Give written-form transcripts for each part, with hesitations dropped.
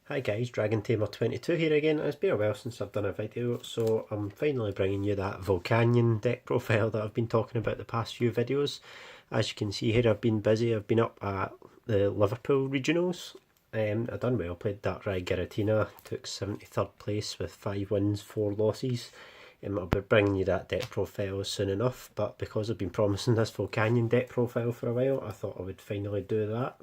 Hi guys, Dragon Tamer 22 here again. It's been a while since I've done a video, so I'm finally bringing you that Volcanion deck profile that I've been talking about the past few videos. As you can see here, I've been busy. I've been up at the Liverpool regionals. I've done well, played Darkrai Giratina, took 73rd place with 5 wins, 4 losses. I'll be bringing you that deck profile soon enough, but because I've been promising this Volcanion deck profile for a while, I thought I would finally do that.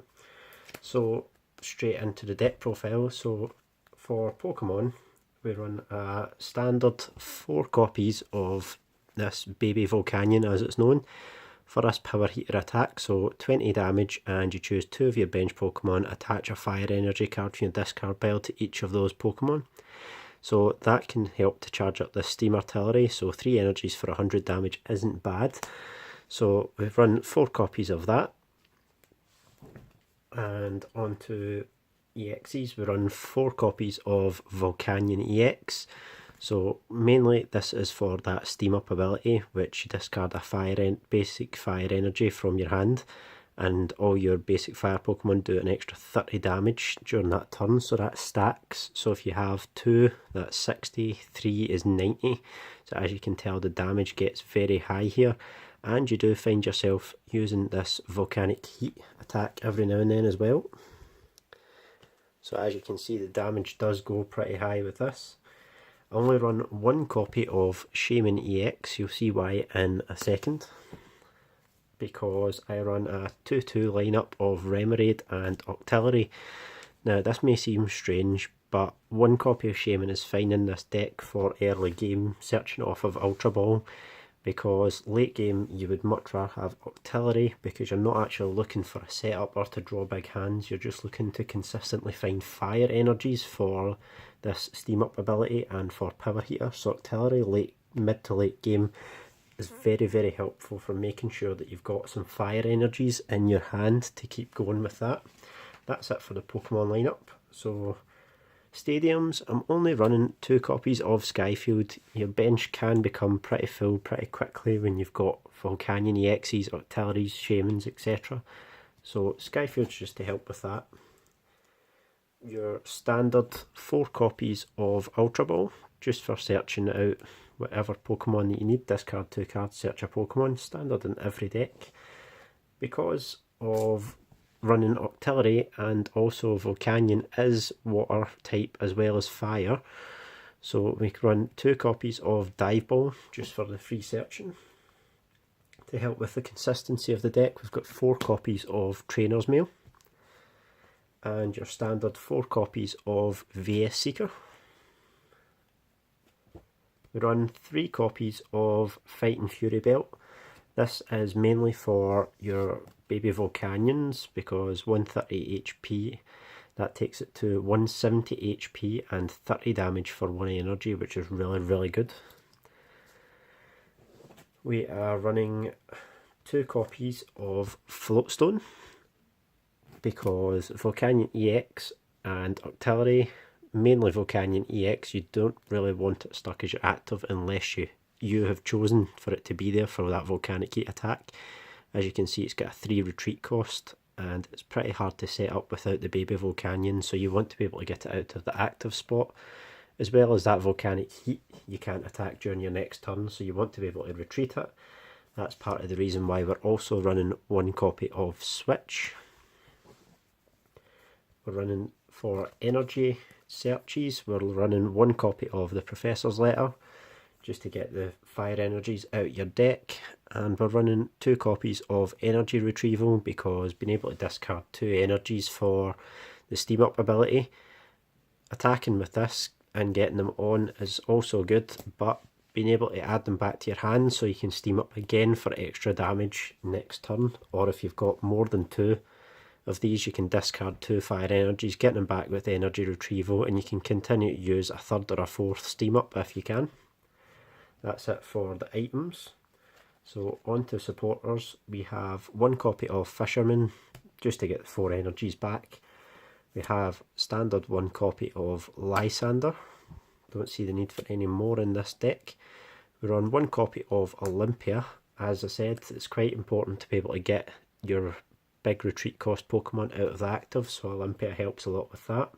So straight into the deck profile. So for Pokemon, we run a standard 4 copies of this baby Volcanion as it's known for this power heater attack, so 20 damage, and you choose 2 of your bench Pokemon, attach a fire energy card from your discard pile to each of those Pokemon. So that can help to charge up the Steam Artillery, so 3 energies for 100 damage isn't bad. So we've run 4 copies of that. And onto EXs, we run 4 copies of Volcanion EX. So mainly this is for that Steam Up ability, which you discard a basic fire energy from your hand, and all your basic fire Pokemon do an extra 30 damage during that turn, so that stacks. So if you have 2, that's 60, 3 is 90. So as you can tell, the damage gets very high here, and you do find yourself using this volcanic heat attack every now and then as well. So as you can see, the damage does go pretty high with this. I only run 1 copy of Shaman EX, you'll see why in a second, because I run a 2-2 lineup of Remoraid and Octillery. Now this may seem strange, but 1 copy of Shaman is fine in this deck for early game searching off of Ultra Ball, because late game you would much rather have Octillery, because you're not actually looking for a setup or to draw big hands, you're just looking to consistently find fire energies for this Steam Up ability and for Power Heater. So Octillery mid to late game is very helpful for making sure that you've got some fire energies in your hand to keep going with that. That's it for the Pokemon lineup. So stadiums, I'm only running 2 copies of Skyfield. Your bench can become pretty full pretty quickly when you've got Volcanion EXs, Octilleries, Shamans, etc. So Skyfield's just to help with that. Your standard 4 copies of Ultra Ball, just for searching out whatever Pokemon that you need. Discard 2 cards, search a Pokemon, standard in every deck. Because of running Octillery and also Volcanion is water type as well as fire, so we can run 2 copies of Dive Ball just for the free searching. To help with the consistency of the deck, we've got 4 copies of Trainer's Mail, and your standard 4 copies of VS Seeker. We run 3 copies of Fighting Fury Belt. This is mainly for your baby Volcanions, because 130 HP, that takes it to 170 HP and 30 damage for 1 energy, which is really good. We are running 2 copies of Floatstone, because Volcanion EX and Octillery, mainly Volcanion EX, you don't really want it stuck as your active unless you have chosen for it to be there for that volcanic heat attack. As you can see, it's got a 3 retreat cost, and it's pretty hard to set up without the baby Volcanion, so you want to be able to get it out of the active spot. As well as that volcanic heat, you can't attack during your next turn, so you want to be able to retreat it. That's part of the reason why we're also running 1 copy of Switch. We're running for energy searches, we're running 1 copy of the Professor's Letter, just to get the fire energies out your deck, and we're running 2 copies of energy retrieval, because being able to discard 2 energies for the Steam Up ability, attacking with this and getting them on is also good, but being able to add them back to your hand so you can Steam Up again for extra damage next turn, or if you've got more than 2 of these, you can discard 2 fire energies, get them back with energy retrieval, and you can continue to use a 3rd or a 4th Steam Up if you can. That's it for the items. So on to supporters, we have 1 copy of Fisherman, just to get the 4 energies back. We have standard 1 copy of Lysander, don't see the need for any more in this deck. We run 1 copy of Olympia. As I said, it's quite important to be able to get your big retreat cost Pokemon out of the active, so Olympia helps a lot with that.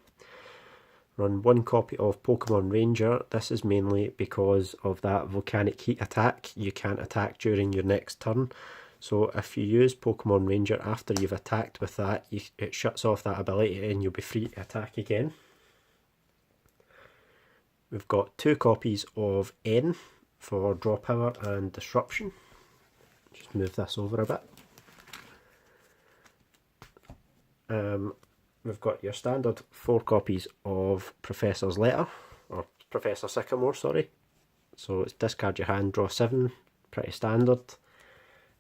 Run 1 copy of Pokemon Ranger. This is mainly because of that volcanic heat attack. You can't attack during your next turn. So if you use Pokemon Ranger after you've attacked with that, it shuts off that ability and you'll be free to attack again. We've got 2 copies of N for Draw Power and Disruption. Just move this over a bit. We've got your standard 4 copies of Professor's Letter, or Professor Sycamore, sorry. So it's discard your hand, draw 7, pretty standard.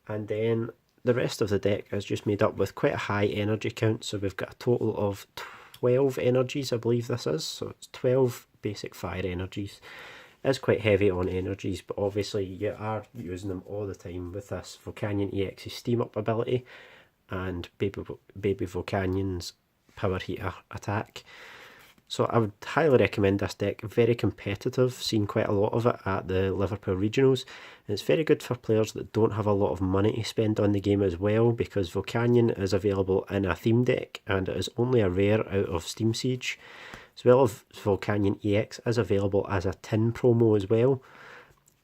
And then the rest of the deck is just made up with quite a high energy count, so we've got a total of 12 energies, I believe this is. So it's 12 basic fire energies. It's quite heavy on energies, but obviously you are using them all the time with this Volcanion EX's Steam Up ability and Baby Volcanion's Power Heater attack. So I would highly recommend this deck. Very competitive, seen quite a lot of it at the Liverpool Regionals. And it's very good for players that don't have a lot of money to spend on the game as well, because Volcanion is available in a theme deck and it is only a rare out of Steam Siege. As well as Volcanion EX is available as a tin promo as well.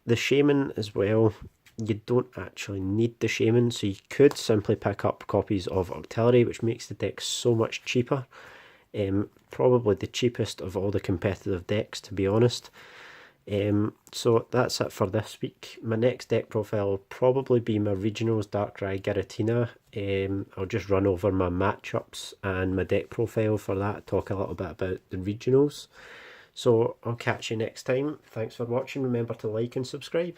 The Shaman as well, you don't actually need the Shaman, so you could simply pick up copies of Octillery, which makes the deck so much cheaper. Probably the cheapest of all the competitive decks, to be honest. So that's it for this week. My next deck profile will probably be my Regionals Darkrai Giratina. I'll just run over my matchups and my deck profile for that, talk a little bit about the Regionals. So I'll catch you next time. Thanks for watching. Remember to like and subscribe.